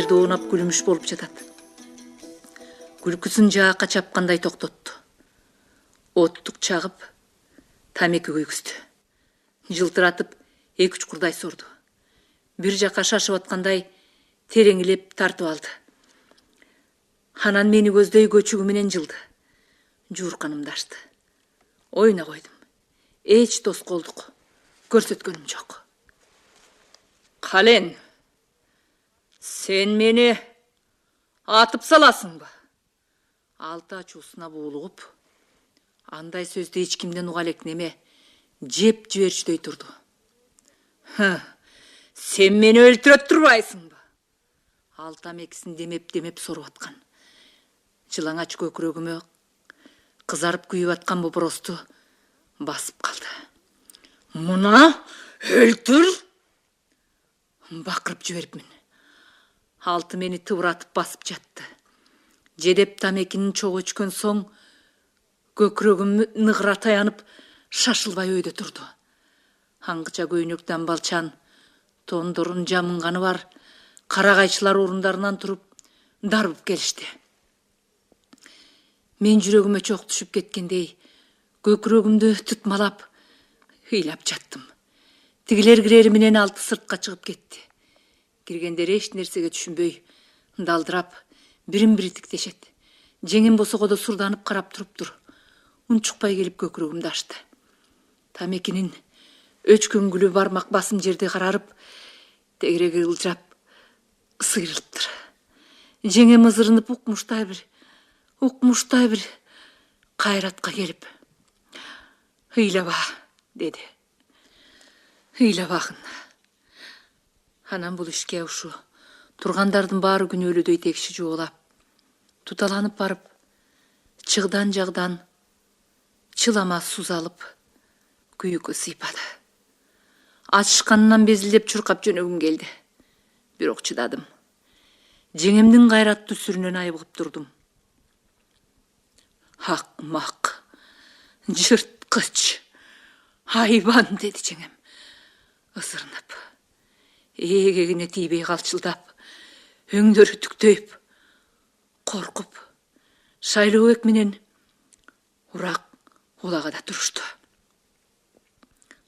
жерде оонап күлүмүш болуп жатат. Күлкүсүн жаакка чапкандай токтотту. Оттук чагып, тамеки күйгүздү. Жылтыратып 2-3 курдай сорду. Бир жака шашып аткандай тереңилеп тартып алды. Анан мени көздөй көчүгү менен жылды. Жуурканымды ачты. Ойна койдум. Эч тоскоолдук көрсөткөнүм жок. Кален, сен мени атып саласыңбы? Алты ачуусуна булугуп, андай сөздү эч кимден уга элек неме жеп жиберчүдөй турду. Сен мени өлтүрөт турбайсыңбы? Ал тамекисин демеп соруп аткан. Жылаңач көкүрөгүмө кызарып күйүп аткан боборосту басып калды. Муна өлтүр! Бакырып жиберипмин. Алты мени тыбыратып басып жатты. Жедеп тамекинин чогуу өчкөн соң көкүрөгүм ныгыра таянып шашылбай өйдө турду. Аңгыча көйнөк дамбалчан, тондорун жамынганы бар карагайчылар орундарынан туруп дарбып келишти. Мен жүрөгүмө чок түшүп кеткендей, көкүрөгүмдү тытмалап, ыйлап жаттым. Тигилер кирери менен алты сыртка чыгып кетти. Киргендер эч нерсеге түшүнбөй, далдырап, бирин-бири тиктешет. Жеңим босогодо сурданып карап туруптур. Унчукпай келип көкүрөгүмдү ачты. Тамекинин өчкөн гүлү бармак басым жерде карарып, тегереги ылжырап, сыйрылыптыр. Жеңем ызырынып укмуштай бир кайратка келип, ыйлаба, деди. Ыйлабагын. Анан бул ишке ушу тургандардын баары күнөөлүүдөй текши жуолап, туталанып барып, чыгдан жагдан чылама суз алып, күйүккө сыйпады. Ачышканынан безилдеп чуркап жөнөгүм келди. Бирок чыдадым. Жеңемдин кайраттуу сүрүнөн айбыгып турдум. Акмак, жырткыч, айбан, деди жеңем, ызырынып. Эгегине тийбей калчылдап, өңдөрү түктөйүп, коркуп, шайлообек менен урак улагада турушту.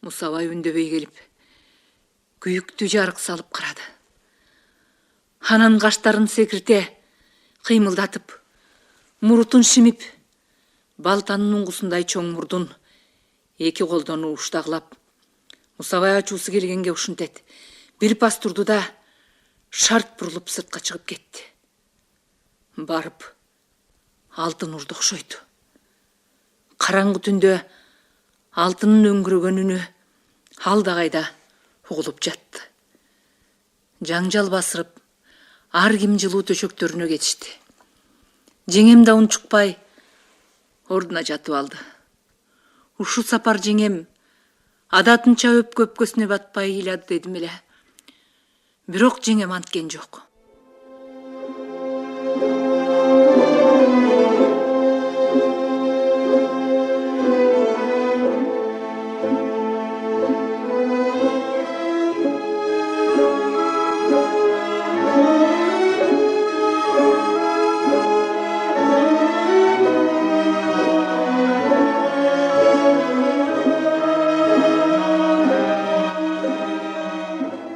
Мусабай үндөбөй келип, күйүктү жарык салып карады. Анан каштарын секирте, кыймылдатып, мурутун шимип, балтанын уңгусундай чоң мурдун эки колдон ууштагылап, Мусабай ачуусу келгенге ушинтет. Бир пас турду да, шарт бурулуп сыртка чыгып кетти. Барып, алтын урду окшойт. Караңгы түндө алтынын өңгүрөгөн үнү алда кайда угулуп жатты. Жаңжал басырып, ар ким жылуу төшөктөрүнө кетишти. Жеңем да унчукпай ордуна жатып алды. Ушу сапар жеңем адатынча өпкө өпкөсүнө батпай ыйлады дедим эле. Бирок жеңем анткен жок.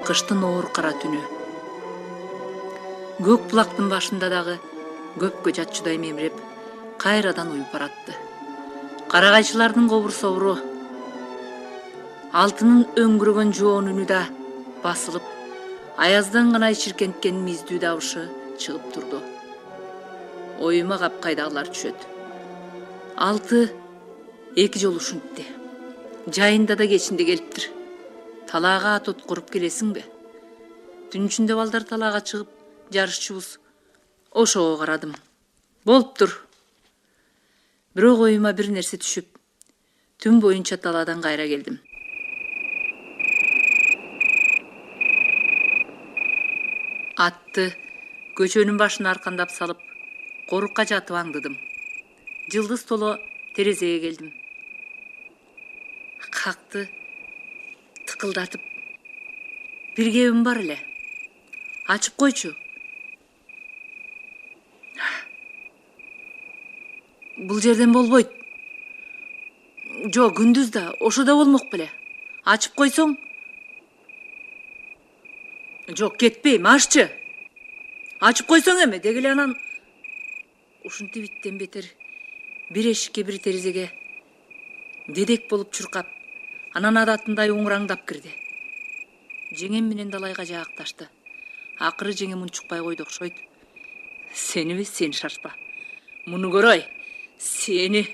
Кыштын оор кара түнү. Көк булактын башында дагы көпкө жатчудай мемиреп, кайрадан уюп баратты. Карагайчылардын кобур собуру, алтынын өңгүрөгөн жоон үнү да басылып, аяздан гана ичиркенткен миздүү дабышы чыгып турду. Оюма капкайдагылар түшөт. Алты эки жолу ушинтти. Жайында да кечинде келиптир. Талаага ат откуруп келесиңби? Түн ичинде балдар талаага чыгып жарышчубуз. Ошого карадым. Болуптур. Бирок оюма бир нерсе түшүп, түн боюнча талаадан кайра келдим. Атты көчөнүн башына аркандап салып, корукка жатып аңдыдым. Жылдыз толо терезеге келдим. Какты тыкылдатып, бир кебим бар эле. Ачып койчу, Бул жерден болбойт. Жо, күндүз да ошодо болмок беле. Ачып койсоң. Жок, кетпейм, ашчы. Ачып койсоң эме, дегеле анан ушинтип биттен бетер бир эшикке бир терезеге дедек болуп чуркап, анан адатындай уңураңдап кирди. Жеңем менен далайга жаакташты. Акыры жеңем унчукпай койду окшойт. Сениби, сен шашпа. Муну көрөй, сени.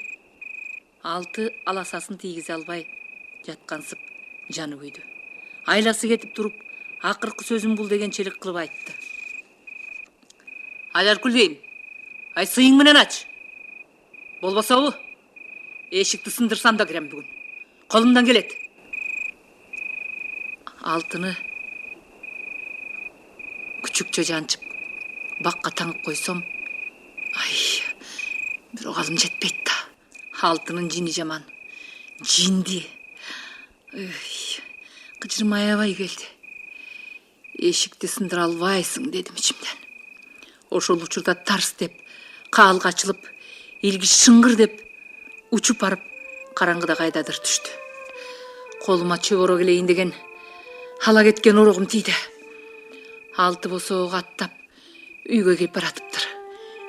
Алты аласасын тийгизе албай жаткансып жаны күйдү. Айласы кетип туруп, акыркы сөзүм бул дегенчелик кылып айтты. Аляркүл дейм, ай сыйың менен ач. Болбособу, эшикти сындырсам да кирем бүгүн. Колумдан келет. Алтыны күчүкчө жанчып, бакка таңып койсом, ай, бирок алым жетпейт да. Алтынын жини жаман. Жинди. Кыжырым аябай келди. Эшикти сындыра албайсың дедим ичимден. Ошол учурда тарс деп, каалга ачылып, илги шыңгыр деп учуп барып, караңгыда кайдадыр түштү. Колума чөгөрө келейин деген ала кеткен орогум тийди. Алты босоого аттап, үйгө келип баратыптыр.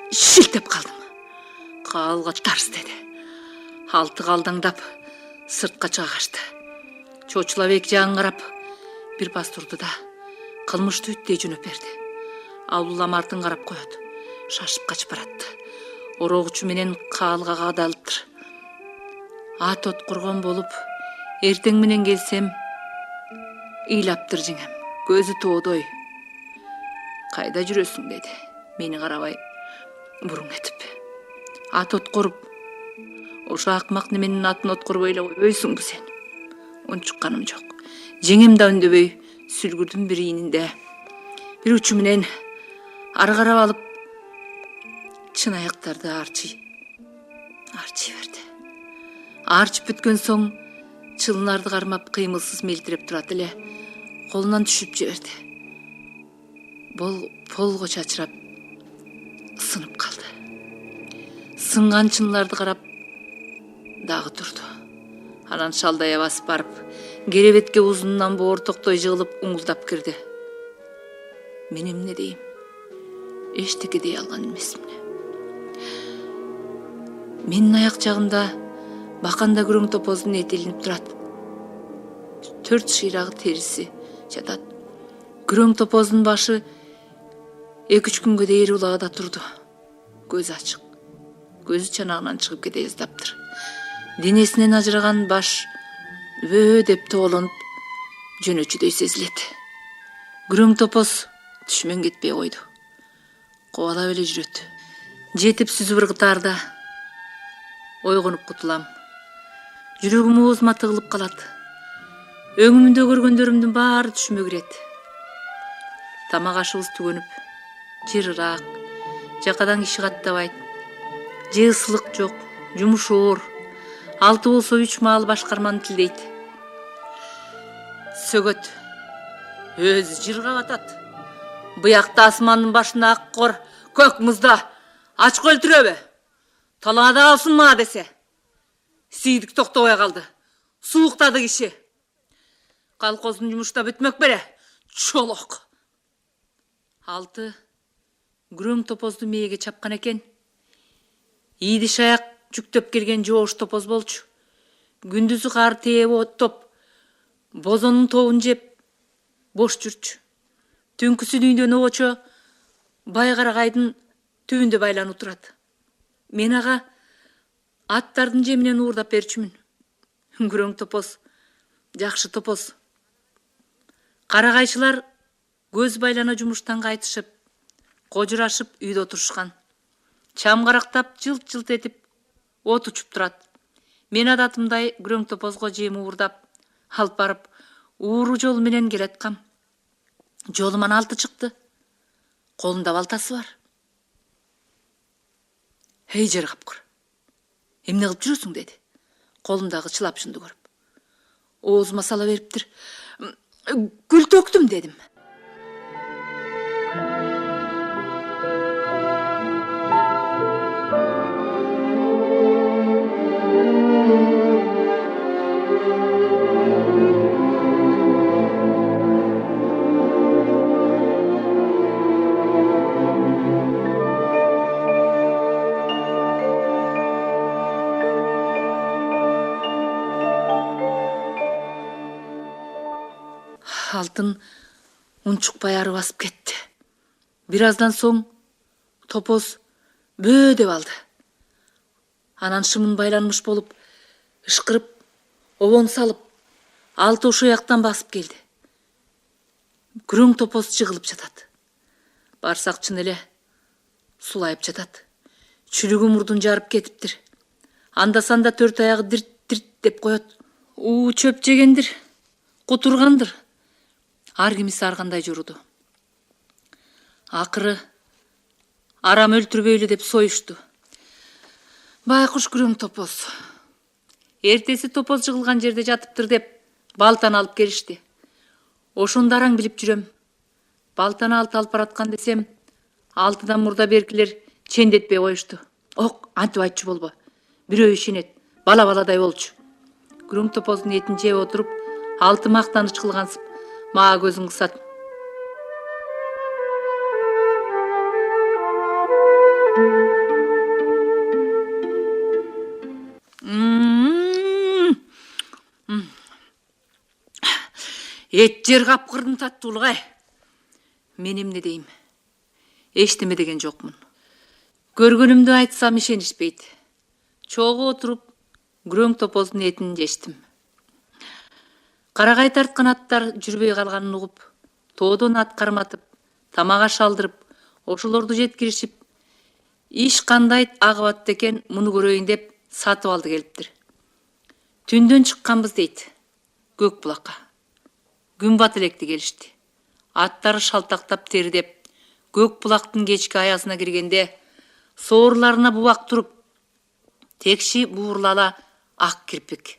Шилтеп калдым. Каалга тарс деди. Алты калдаңдап сыртка чыга качты. Чочула бек жагын карап, бир пас турду да кылмышты үттей жөнөп берди. Абдуллам артын карап коет. Шашып качып баратты. Орогучу менен каалга кадалыптыр. Ат откургон болуп, эртең менен келсем, ыйлаптыр жеңем. Көзү тоодой. Кайда жүрөсүң деди. Мени карабай буруң этип. Ат откоруп, ошо акмак неменин атын откорбой эле койбойсуңбу сен? Унчукканым жок. Жеңем да үндөбөй сүлгүрдүн бир ийининде бир учу менен ары карап алып, чын аяктарды арчый берди. Арчып бүткөн соң чылнарды кармап кыймылсыз мелтиреп турат эле колунан түшүп жиберди. Полго чачырап сынып калды. Сынган чынларды карап дагы турду. Анан шалдая басып барып, керебетке узунунан боортоктой жыгылып уңулдап кирди. Мен эмне дейм? Эчтеке дей алган эмесмин. Менин аяк жагымда баканда күрөң топоздун эти илинип турат. 4 шыйрагы териси жатат. Күрөң топоздун башы 2-3 күнгө дейир улагада турду. Көзү ачык. Көзү чанагынан чыгып кете жаздаптыр. Денесинен ажыраган баш бөө деп тоолонуп жөнөчүдөй сезилет. Күрөң топоз түшмөн кетпей койду. Кубалап эле жүрөт. Жетип сүзү бир кытаарда ойгонуп кутулам. Жүрөгүм оозума тыгылып калат. Өңүмдө көргөндөрүмдүн баары түшүмө кирет. Тамак ашыбыз түгөнүп, жырыраак, жакадан киши каттабайт. Же ысылык жок, жумуш оор. Алты болсо 3 маал башкарманы тилдейт. Сөгөт өзү жырга батат. Буякта асмандын башында ак кор, көк музда ачка өлтүрөбү? Талаада калсын мага десе. Сийдик токтобой калды. Сууктады киши. Калкоздун жумушта бүтмөк беле. Чолок. Алты күрөң топозду мээге чапкан экен. Ийдиш аяк жүктөп келген жоош топоз болчу. Күндүзү кар тээп оттоп, бозонун тобун жеп бош жүрчү. Түнкүсүн үйдөн оочо байгарагайдын түбүндө байланып турат. Мен ага аттардын жеминен уурдап берчүмүн. Күрөң топоз, жакшы топоз. Карагайчылар көз байлана жумуштан кайтышып, кожурашып үйдө отурушкан. Чам карактап жылт-жылт этип от учуп турат. Мен адатымдай күрөң топозго жем уурдап алып барып, ууру жол менен келаткам. Жолуман алты чыкты. Колунда балтасы бар. Эй жер капкыр, эмне кылып жүрөсүң деди. Колумдагы чылапчынды көрүп. Оозума сала бериптир. Гүл төктүм дедим. Алтын унчукпай ары басып кетти. Бир аздан соң топоз бөө деп алды. Анан шымын байланмыш болуп, ышкырып, обон салып, алты ошо жактан басып келди. Күрөң топоз жыгылып жатат. Барсак чын эле сулайып жатат. Чүлүгү мурдун жарып кетиптир. Анда-санда төрт аягы дирт-дирт деп коет. Чөп жегендир, кутургандыр. Ар кимиси ар кандай жоруду. Акыры арам өлтүрбөйлү деп союшту. Байкуш күрөң топоз. Эртеси топоз жыгылган жерде жатыптыр деп балтаны алып келишти. Ошондо араң билип жүрөм. Балтаны алып бараткан десем, алтыдан мурда беркилер чендетпей коюшту. Ок, антип айтчу болбо. Бирөө ишенет, бала-баладай болчу. Күрөң топоздун этин жеп отуруп, алты мактаныч кылгансып, мага көзүн кысат. Эт жер капкырдын таттуулугай. Мен эмне дейм? Эчтеме деген жокмун. Көргөнүмдү айтсам ишенишпейт. Чогуу отуруп, күрөң топоздун этин жештим. Карагай тарткан аттар жүрбөй калганын угуп, тоодон ат карматып, тамага шалдырып, ошолорду жеткиришип, иш кандай агыбатты экен муну көрөйүн деп сатып алды келиптир. Түндөн чыкканбыз дейт, көк булакка. Күн бат электи келишти. Аттары шалтактап тердеп, көк булактын кечки аязына киргенде, соорларына бубак туруп, текши буурлала ак кирпик.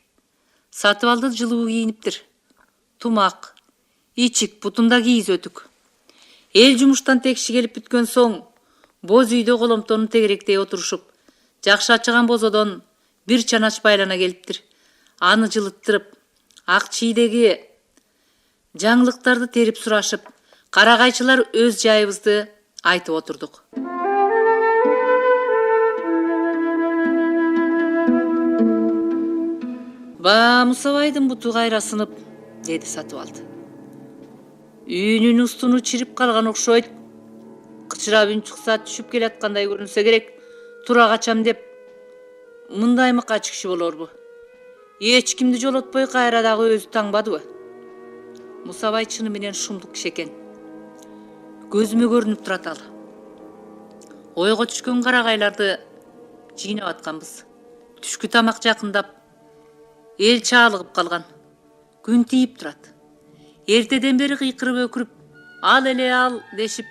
Сатып алды жылуу кийиниптир. Тумак, ичик, бутунда кийиз өтүк. Эл жумуштан текши келип бүткөн соң, боз үйдө коломтонун тегеректей отурушуп, жакшы ачыган бозодон бир чанач байлана келиптир. Аны жылыттырып, ак чийдеги жаңылыктарды терип сурашып, карагайчылар өз жайыбызды айтып отурдук. Мусабайдын буту кайра сынып, деди сатып алды. Үйүнүн устуну чирип калган окшойт. Кычырап үн чыкса түшүп келаткандай көрүнсө керек, тура качам деп мындай мыкач киши болорбу? Эч кимди жолотпой кайра дагы өзү таңбадыбы? Мусабай чыны менен шумдук киши экен. Көзүмө көрүнүп турат ал. Ойго түшкөн карагайларды жыйнап атканбыз. Түшкү тамак жакындап, эл чаалыгып калган. Күн тийип турат. Эртеден бери кыйкырып өкүрүп, ал эле ал дешип,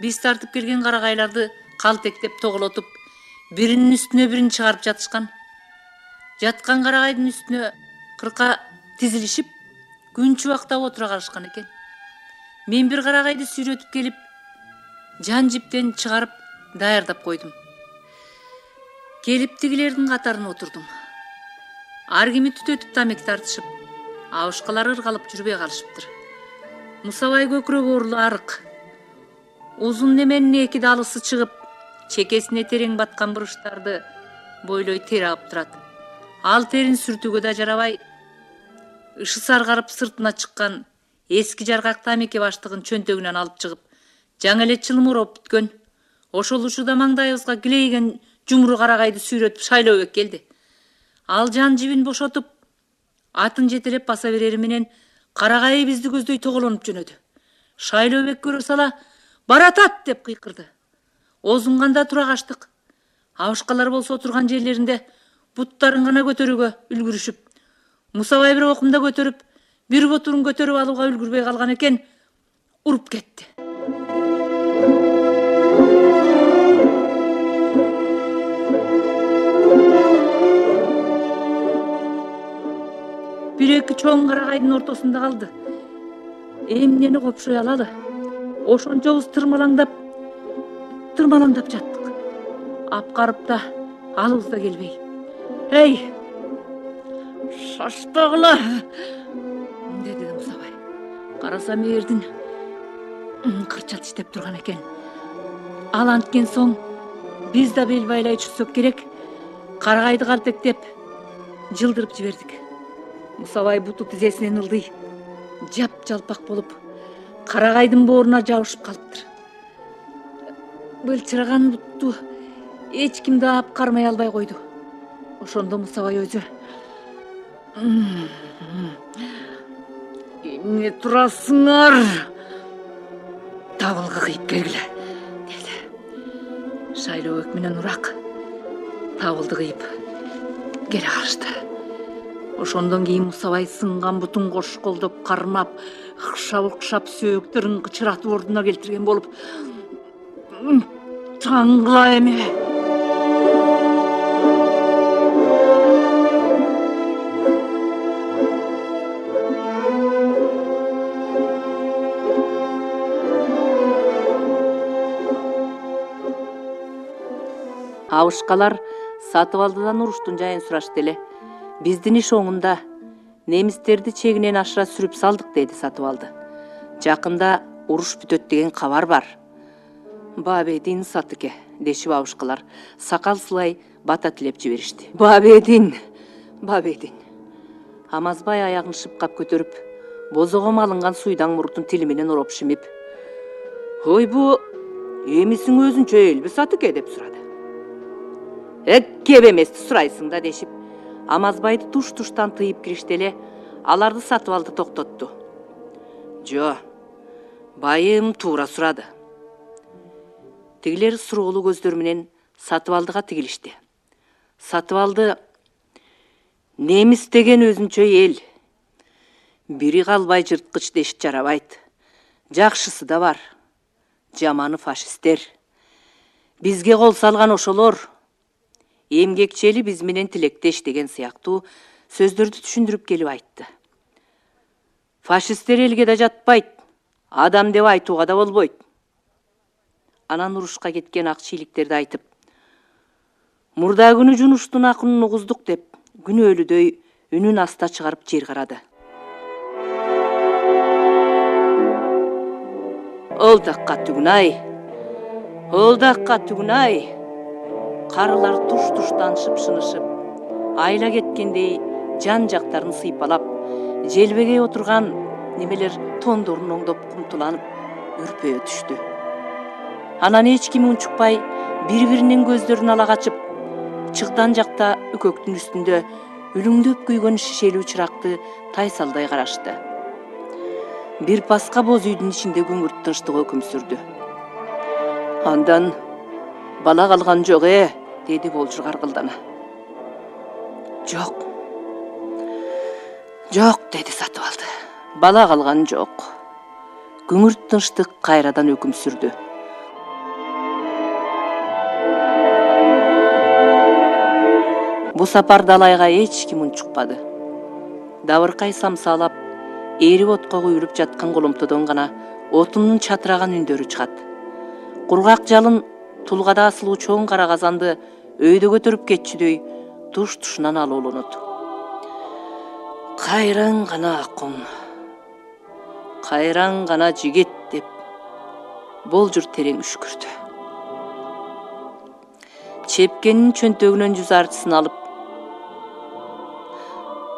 биз тартып келген карагайларды калтектеп тоголотуп, биринин үстүнө бирин чыгарып жатышкан. Жаткан карагайдын үстүнө кырка тизилишип, күн чубактап отура калышкан экен. Мен бир карагайды сүйрөтүп келип, жан жиптен чыгарып даярдап койдум. Келиптигилердин катарына отурдум. Ар кими түтөтүп тамек тартышып, абышкалар ыргалып жүрбөй калышыптыр. Мусабай көкүрөк оорулу арык. Узун неменин эки далысы чыгып, чекесине терең баткан буручтарды бойлой тери агып турат. Ал терин сүртүүгө да жарабай, ышы саргарып сыртына чыккан эски жаргак тамеке баштыгын чөнтөгүнөн алып чыгып, жаңы эле чылмырап бүткөн. Ошол учурда маңдайыбызга килейген жумуру карагайды сүйрөтүп шайлообек келди. Ал жан жибин бошотуп, атын жетелеп баса берери менен карагайы бизди көздөй тоголонуп жөнөдү. Шайлообек көрө сала, баратат деп кыйкырды. Озунганда тура качтык. Абышкалар болсо отурган жерлеринде буттарын гана көтөрүүгө үлгүрүшүп, Мусабай бир окумда көтөрүп, бир ботурун көтөрүп алууга үлгүрбөй калган экен, уруп кетти. Бир эки чоң карагайдын ортосунда калды. Эмнени копшой алалы? Ошончобуз тырмалаңдап жаттык. Апкарып да алыбыз да келбей. Эй, шашпагыла, деди Мусабай. Карасам эрдин кырча тиштеп турган экен. Ал анткен соң биз да бел байлай түшсөк керек, карагайды калтектеп жылдырып жибердик. Мусабай буту тизесинен ылдый. жап-жалпак болуп, карагайдын бооруна жабышып калыптыр. Былчыраган бутту эч ким да ап кармай албай койду. Ошондо Мусабай өзү: "Эмне турасыңар? Табылга кыйып келгиле" деди. Шайлообек менен Урак табылды кыйып келе калышты. Ошондон кийин Мусабай сынган бутун кош колдоп кармап, ыкшап сөөктөрүн кычыратып ордуна келтирген болуп: "Таңгыла эме!" Абышкалар Сатыбалдыдан уруштун жайын сурашты эле. Биздин иш оңунда, немистерди чегинен ашыра сүрүп салдык, деди Сатыбалды. Жакында уруш бүтөт деген кабар бар. Бабедин Сатыке, дешип абышкалар сакал сылай бата тилеп жиберишти. Бабедин. Амазбай аягын шыпкап көтөрүп, бозого алынган суйдаң мурдун тили менен ороп шимип: "Ой, бу эмисиң өзүнчө элби Сатыке?" деп сурады. "Кеп эмести сурайсың да" дешип, Амазбайды туш-туштан тыйып киришти эле, аларды Сатыбалды токтотту. "Жо, байым туура сурады." Тигилер суроолуу көздөр менен Сатыбалдыга тигилишти. Сатыбалды: "Немис деген өзүнчө эл. Бири калбай жырткыч деш жарабайт. Жакшысы да бар. Жаманы фашисттер. Бизге кол салган ошолор. Эмгекчели биз менен тилектеш" деген сыяктуу сөздөрдү түшүндүрүп келип айтты. "Фашисттер элге да жатпайт, адам деп айтууга да болбойт." Анан урушка кеткен ак чийликтерди айтып: "Мурда күнү жунуштун акынын угуздук" деп күнөөлүдөй үнүн аста чыгарып жер карады. Ол дакка түгүн-ай. Карылар туш-туштан шыпшынышып, айла кеткендей жан жактарын сыйпалап, желбегей отурган немелер тондорун оңдоп кумтуланып, үрпөйө түштү. Анан эч ким унчукпай, бири-биринин көздөрүн ала качып, чыгдан жакта үкөктүн үстүндө үлүңдөп күйгөн шишелүү чыракты тайсалдай карашты. Бир паска боз үйдүн ичинде күңүрт тынчтык өкүм сүрдү. Андан: "Бала калган жок деди болжур каргылдана. Жок, деди Сатыбалды. Бала калган жок. Күңүрт тынчтык кайрадан өкүм сүрдү. Бу сапар далайга эч ким унчукпады. Дабыркай самсаалап, эрип отко куйруп жаткан коломтодон гана отундун чатыраган үндөрү чыгат. Кургак жалын тулгада асылуу чоң кара казанды өйдө көтөрүп кетчүдөй туш-тушунан алууланат. "Кайраң гана акын, кайраң гана жигит" деп болжур терең үшкүрдү. Чепкенин чөнтөгүнөн жүз арчысын алып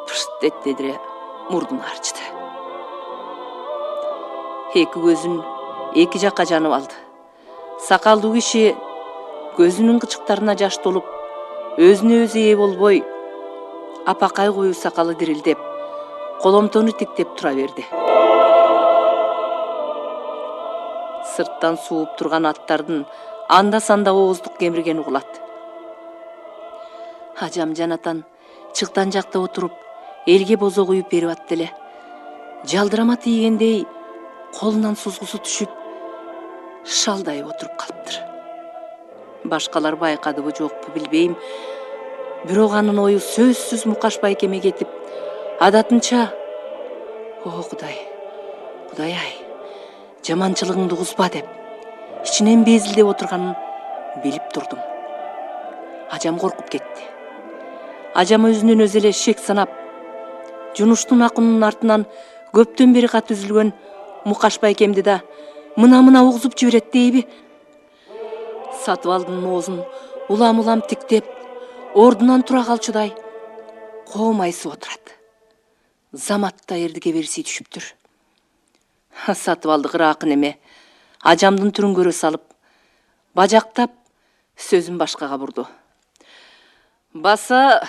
пышт этти, мурдун арчыды. Эки көзүн эки жакка жанып алды. Сакалдуу киши көзүнүн кычыктарына жаш толуп, өзүнө өзү ээ болбой, апакай коюу сакалы дирилдеп, коломтону тиктеп тура берди. Сырттан сууп турган аттардын анда-санда ооздук кемиргени угулат. Ажам Жанатан чыгдан жакта отуруп, элге бозо куюп берип атты эле. Жалдырама тийгендей колунан сузгусу түшүп, шалдайып отуруп калыптыр. Башкалар байкадыбы жокпу билбейм, бирок анын ою сөзсүз Мукаш байкеме кетип, адатынча "О Кудай-ай, жаманчылыгыңды кузба" деп ичинен безилдеп отурганын билип турдум. Ажам коркуп кетти. Ажам өзүнөн өзү эле шек санап, жунуштун акынынын артынан көптөн бери кат үзүлгөн Мукаш байкемди да мына угузуп жиберет дейби. Сатыбалдын оозун улам тиктеп, ордунан тура калчудай коомайсып отурат. Заматта эрдиге бериси түшүптүр. Сатып алды кыраакын эме. Ажамдын түрүн көрө салып, бажактап сөзүн башкага бурду. Баса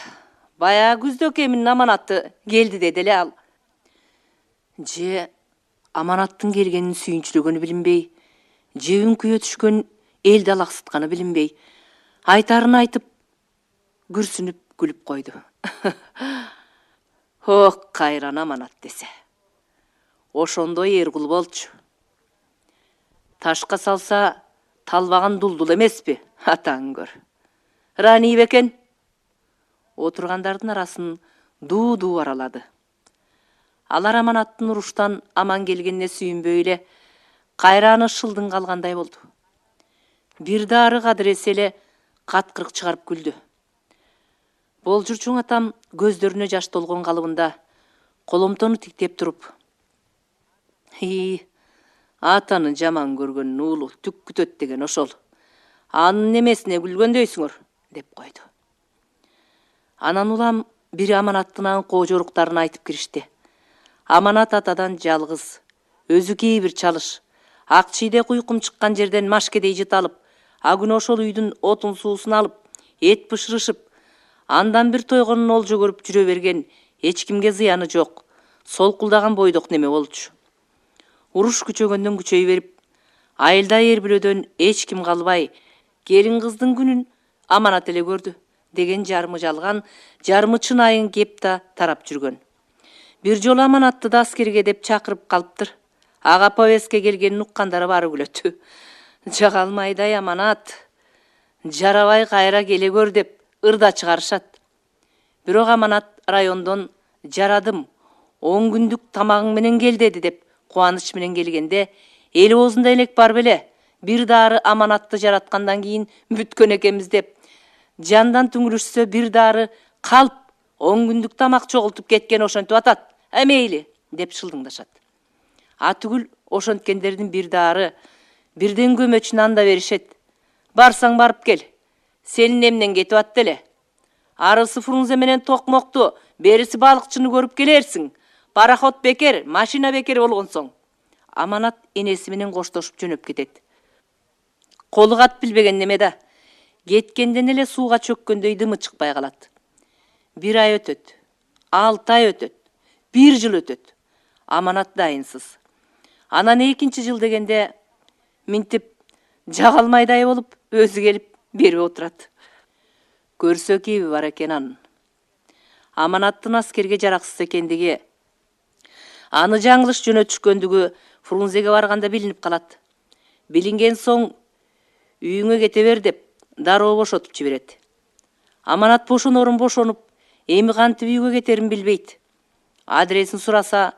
баяа күздө кеминин аманаты келди деди эле ал. Же аманаттын келгенин сүйүнчүлөгөнү билинбей, же үңкүйө түшкөн элди алаксытканы билинбей, айтарын айтып, күрсүнүп күлүп койду. Ох, кайран аманат десе. Ошондой эркул болчу. Ташка салса талбаган дулдул эмеспи, атаң көр. Рани бекен. Отургандардын арасын дуу аралады. Алар аманаттын уруштан аман келгенине сүйүнбөй эле, кайраны шылдың калгандай болду. Бир дары кадыресе эле каткырык чыгарып күлдү. Болжурчуң атам көздөрүнө жаш толгон калыбында коломтону тиктеп туруп: атанын жаман көргөн уулу түк күтөт деген ошол. Анын немесине күлгөндөйсүңөр, деп койду. Анан улам бири аманаттын кожоруктарын айтып киришти. Аманат атадан жалгыз, өзү кейбир чалыш, ак чийде куйкум чыккан жерден машкедей жыт алып, агүн ошол үйдүн отун суусун алып, эт бышырышып, андан бир тойгонун олжо көрүп жүрө берген, эч кимге зыяны жок, солкулдаган бойдок неме болчу. Уруш күчөгөндөн күчөй берип, айылда эр бүлөдөн эч ким калбай, келин кыздын күнүн аманат эле көрдү деген жарымы жалган, жарымы чынайын кеп да тарап жүргөн. Бир жолу аманатты да аскерге деп чакырып калыптыр. Ага повестке келгенин уккандары бары күлөт. Жага алмайдай аманат, жарабай кайра келе көр деп ырда чыгарышат. Бирок аманат райондон жарадым, 10 күндүк тамагың менен кел деди деп кубаныч менен келгенде, эл оозунда элек бар беле, бир дары аманатты жараткандан кийин бүткөн экенбиз деп, жандан түңүлүшсө бир дары калп 10 күндүк тамак чогултуп кеткен ошентип атат. Мейли деп шылдыңдашат. Атүгүл ошенткендердин бир дары, бирден көмөчүн анда беришет. Барсаң барып кел. Сенин эмнен кетип атты эле. Арысы Фрунзе менен токмокту, бериси балыкчыны көрүп келерсиң. Пароход бекер, машина бекер болгон соң. Аманат энеси менен коштошуп жөнөп кетет. Колу кат билбеген неме да. Кеткенден эле сууга чөккөндөй дымы чыкпай калат. 1 ай өтөт, 6 ай өтөт, 1 жыл өтөт. Аманат дайынсыз. Анан 2-нчи жыл дегенде минтип жага алмайдай болуп өзү келип берип отурат. Көрсө кеби бар экен анын. Аманаттын аскерге жараксыз экендиги, аны жаңылыш жөнөтүшкөндүгү Фрунзеге барганда билинип калат. Билинген соң үйүңө кете бер деп дароо бошотуп жиберет. Аманат бошонорун бошонуп, эми кантип үйгө кетерин билбейт. Адресин сураса,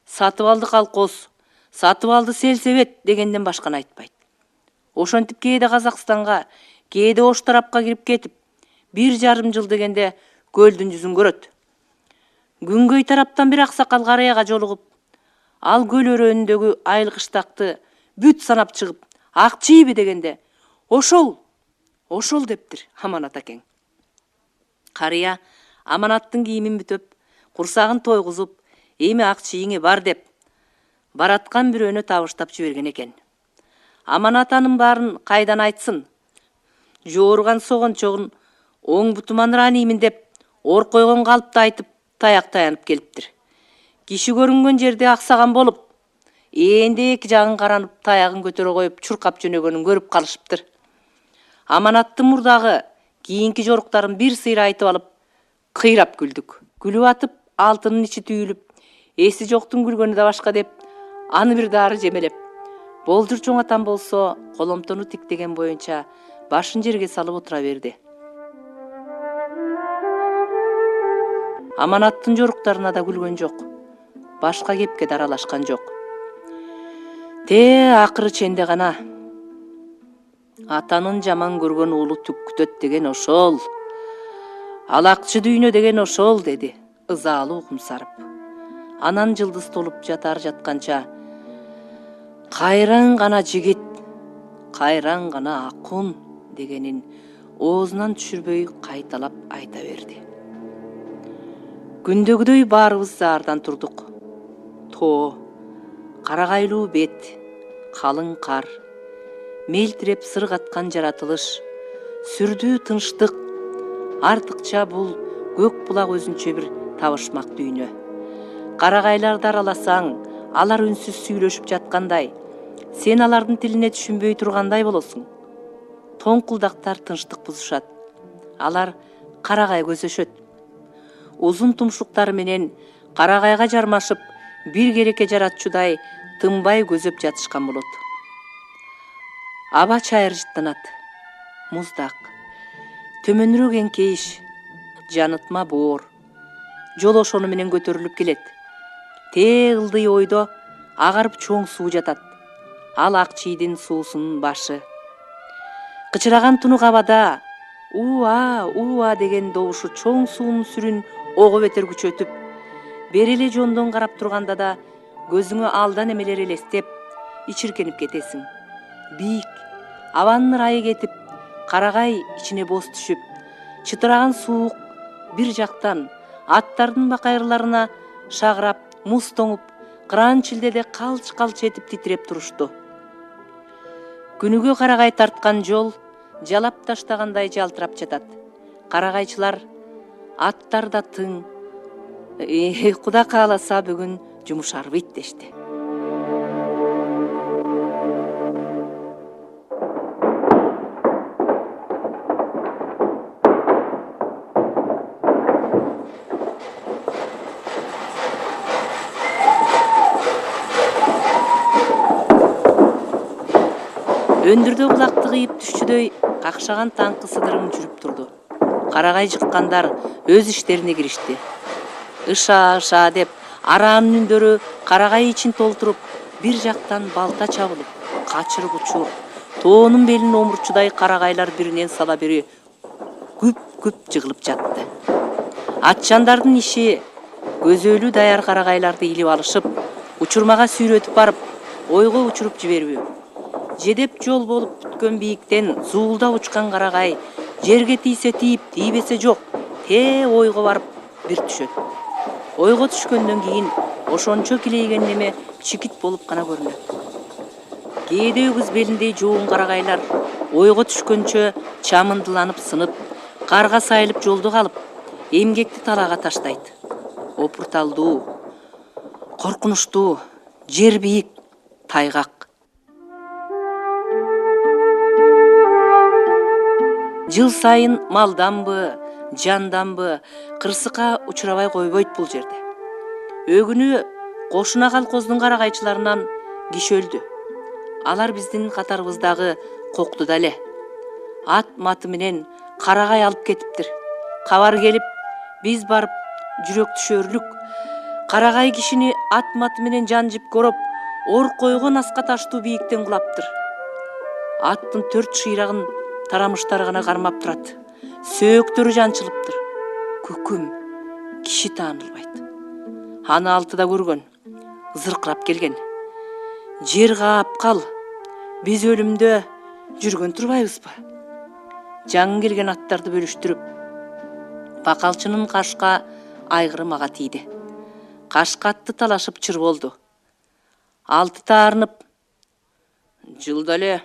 сатып алды колхоз, сатып алды сельсовет дегенден башканы айтпайт. Ошентип кээде Казакстанга, кээде Ош тарапка кирип кетип, 1,5 жыл дегенде көлдүн жүзүн көрөт. Күнгөй тараптан бир аксакал караяга жолугуп, ал көл өрөөнүндөгү айыл кыштакты бүт санап чыгып, ак чийби дегенде, ошол дептир Аманат акең. Карыя Аманаттын кийимин бүтөп, курсагын тойгузуп, эми ак чийиңи бар деп, бараткан бирөөнө табыштап жиберген экен. Аманат анын баарын кайдан айтсын? Жооруган согончогун оң бутуман ранимин деп, ор койгон калыпты айтып, таяк таянып келиптир. Киши көрүнгөн жерде аксаган болуп, ээнде эки жагын каранып, таягын көтөрө коюп, чуркап жөнөгөнүн көрүп калышыптыр. Аманаттын мурдагы кийинки жоруктарын бир сыйра айтып алып, кыйрап күлдүк. Күлүп атып, алтынын ичи түйүлүп, эси жоктун күлгөнү да башка деп, аны бир дары жемелеп. Болжурчуң атам болсо, коломтону тиктеген боюнча башын жерге салып отура берди. Аманаттын жоруктарына да күлгөн жок. Башка кепке да аралашкан жок. Акыры ченде гана. Атанын жаман көргөн уулу түк күтөт деген ошол. Алакчы дүйнө деген ошол, деди, ызаалуу кумсарып. Анан жылдыз толуп жатар жатканча, кайраң гана жигит, кайраң гана акун дегенин оозунан түшүрбөй кайталап айта берди. Күндөгүдөй баарыбыз заардан турдук. Карагайлуу бет, калың кар, мелтиреп сыр каткан жаратылыш, сүрдүү тынчтык, артыкча бул көк булак өзүнчө бир табышмак дүйнө. Карагайларды араласаң, алар үнсүз сүйлөшүп жаткандай, сен алардын тилине түшүнбөй тургандай болосуң. Тоңкулдактар тынчтык бузушат. Алар карагай көзөшөт. Узун тумшуктары менен карагайга жармашып, бир керекке жаратчудай тынбай көзөп жатышкан болот. Аба чайыр жыттанат. Муздак. Төмөнүрөөк эңкейиш, жанытма боор. Жол ошону менен көтөрүлүп келет. Тээ ылдый ойдо агарып чоң суу жатат. Ал ак чийдин суусунун башы. Кычыраган тунук абада уа деген добушу чоң суунун сүрүн ого бетер күчөтүп, бери эле жондон карап турганда да көзүңө алдан эмелер элестеп, ичиркенип кетесиң. Бийик, абанын ырайы кетип, карагай ичине боз түшүп, чытыраган суук бир жактан аттардын бакайырларына шагырап, муз тоңуп, кыран чилдеде калч-калч этип титиреп турушту. Күнүгө карагай тарткан жол жалап таштагандай жалтырап жатат. Карагайчылар аттар да тың. Куда кааласа бүгүн жумушарбыйт дешти. Өндүрдө булакты кыйып түшчүдөй какшаган таңкы сыдырым жүрүп турду. Карагай жыккандар өз иштерине киришти. Ыша деп араанын үндөрү карагай ичин толтуруп, бир жактан балта чабылып, качыр кучур, тоонун белин омурчудай карагайлар биринен сала бири күп жыгылып жатты. Атчандардын иши көзөлүү даяр карагайларды илип алышып, учурмага сүйрөтүп барып, ойго учуруп жиберүү. Жедеп жол болуп бүткөн бийиктен зуулдап учкан карагай жерге тийсе тийип, тийбесе жок, тээ ойго барып бир түшөт. Ойго түшкөндөн кийин ошончо килейген неме чикит болуп гана көрүнөт. Кээде өгүз белиндей жоон карагайлар ойго түшкөнчө чамындыланып сынып, карга сайылып жолдо калып, эмгекти талаага таштайт. Опурталдуу, коркунучтуу, жер бийик, тайгак. Жыл сайын малданбы, жанданбы, кырсыкка учурабай койбойт бул жерде. Өгүнү Кошуна колхоздун карагайчыларынан киши өлдү. Алар биздин катарыбыздагы кокту да эле. Ат маты менен карагай алып кетиптир. Кабар келип, биз барып жүрөк түшөрүлүк. Карагай кишини ат маты менен жанжып короп, ор койгон аска таштуу бийиктен кулаптыр. Аттын 4 шыйрагын тарамыштары гана кармап турат. Сөөктөрү жанчылыптыр. Күкүм, киши таанылбайт. Аны алтыда көргөн, зыркырап келген. Жер каап кал, биз өлүмдө жүргөн турбайбызбы? Жаңы келген аттарды бөлүштүрүп, бакалчынын кашка айгыры мага тийди. Кашка атты талашып чыр болду. Алты таарынып, жылда эле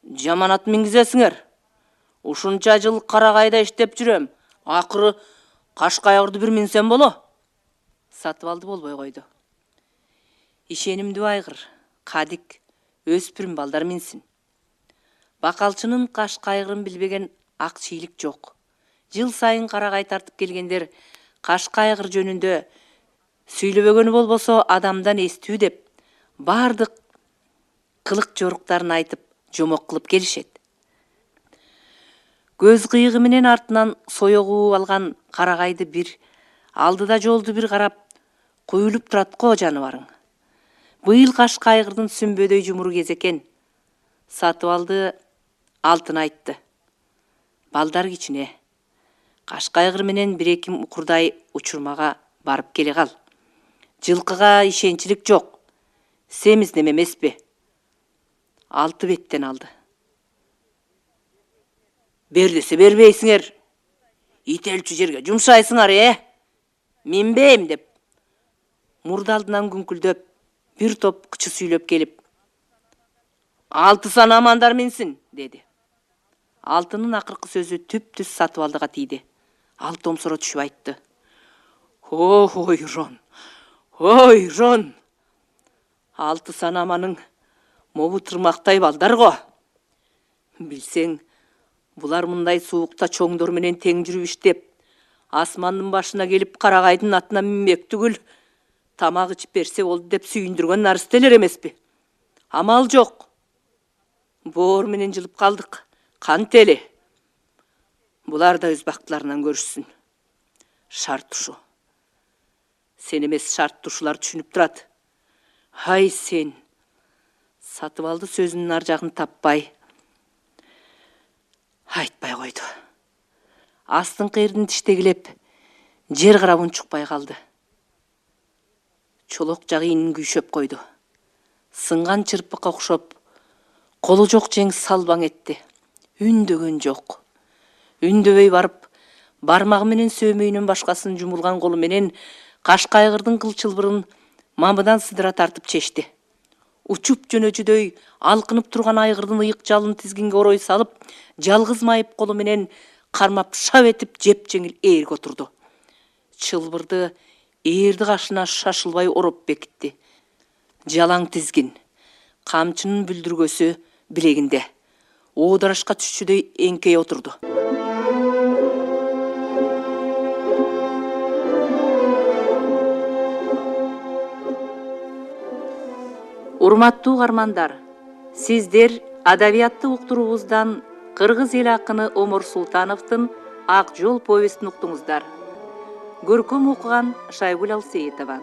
жаман ат мингизесиңер. Ушунча жыл карагайда иштеп жүрөм. Акыры кашка айгырды бир минсем боло. Сатып алды болбой койду. Ишенимдүү айгыр, кадик, өспүрүм балдар минсин. Бакалчынын кашка айгырын билбеген ак чийлик жок. Жыл сайын карагай тартып келгендер кашка айгыр жөнүндө сүйлөбөгөнү болбосо адамдан эстүү деп бардык кылык жоруктарын айтып жомок кылып келишет. Көз кыйыгы менен артынан соёгуу алган карагайды бир алдыда жолду бир карап куюлуп турат го жаныбарың. Быйыл кашка айгырдын сүмбөдөй жумуру кез экен. Сатып алды, алтын айтты. Балдар кичине. Кашка айгыр менен 1-2 мукурдай учурмага барып келе кал. Жылкыга ишенчилик жок. Семиз неме эмеспи? 6 беттен алды. Бер десе бербейсиңер. Ителчү жерге жумшайсыңар, Минбейм деп. Мурда алдынан күңкүлдөп, bir топ кычы сүйлөп келип, «6 саны амандар менсин» деди. Алтынын акыркы сөзү түп-түз Сатыбалдыга тийди. Ал томсоро түшүп айтты: ойрон, ойрон! 6 саны аманың мобу тырмактай балдар го. Билсең, булар мындай суукта чоңдор менен тең жүрүп иштеп, асмандын башына келип карагайдын атына минбек түгүл, тамак ичип берсе болду деп сүйүндүргөн наристелер эмеспи? Амал жок. Боор менен жылып калдык. Кантели. Булар да өз бактыларынан көрүшсүн. Шарт ушу. Сен эмес, шарт ушулар түшүнүп турат. Ай сен. Сатыбалды сөзүнүн ар жагын таппай, айтпай койду. Астыңкы эрдин тиштегилеп, жер карап унчукпай калды. Чолок жагы инин күйшөп койду. Сынган чырпыкка окшоп, колу жок жең салбаң этти. Үндөгөн жок. Үндөбөй барып, бармагы менен сөөмөйүнөн башкасын жумулган колу менен кашкайгырдын кылчылбырын мамыдан сыдыра тартып чечти. Учуп жөнөчүдөй алкынып турган айгырдын ыйык жалын тизгинге орой салып, жалгыз майып колу менен кармап шап этип жеп жеңил ээрге отурду. Чылбырды ээрди кашына шашылбай ороп бекитти. Жалаң тизгин, камчынын бүлдүргөсү билегинде. Оодарашка түшчүдөй эңкей отурду. Урматтуу угармандар, сиздер адабиятты уктуруубуздан кыргыз эл акыны Омор Султановдун Ак жол повестин уктуңуздар. Көркөм окуган Шайгуль Алсейитова.